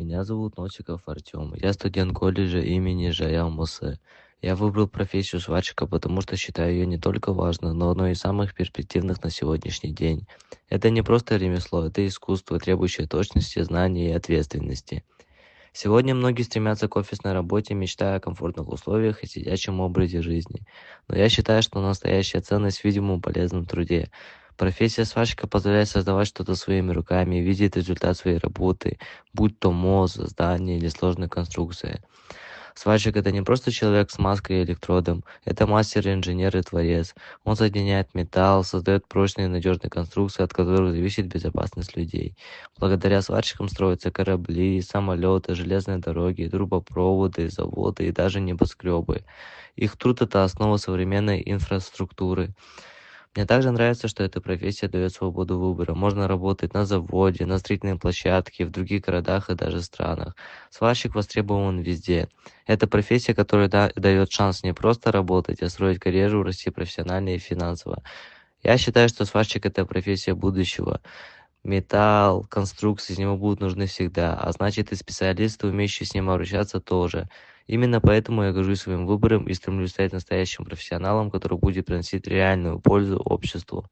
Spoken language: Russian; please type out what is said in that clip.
Меня зовут Носиков Артем. Я студент колледжа имени Жая Мусе. Я выбрал профессию сварщика, потому что считаю ее не только важной, но одной из самых перспективных на сегодняшний день. Это не просто ремесло, это искусство, требующее точности, знаний и ответственности. Сегодня многие стремятся к офисной работе, мечтая о комфортных условиях и сидячем образе жизни. Но я считаю, что настоящая ценность в видимом полезном труде. Профессия сварщика позволяет создавать что-то своими руками, видеть результат своей работы, будь то мост, здание или сложная конструкция. Сварщик — это не просто человек с маской и электродом, это мастер, инженер и творец. Он соединяет металл, создает прочные и надежные конструкции, от которых зависит безопасность людей. Благодаря сварщикам строятся корабли, самолеты, железные дороги, трубопроводы, заводы и даже небоскребы. Их труд — это основа современной инфраструктуры. Мне также нравится, что эта профессия дает свободу выбора. Можно работать на заводе, на строительной площадке, в других городах и даже странах. Сварщик востребован везде. Это профессия, которая дает шанс не просто работать, а строить карьеру, расти профессионально и финансово. Я считаю, что сварщик — это профессия будущего. Металл, конструкции из него будут нужны всегда, а значит и специалисты, умеющие с ним обращаться, тоже. Именно поэтому я горжусь своим выбором и стремлюсь стать настоящим профессионалом, который будет приносить реальную пользу обществу.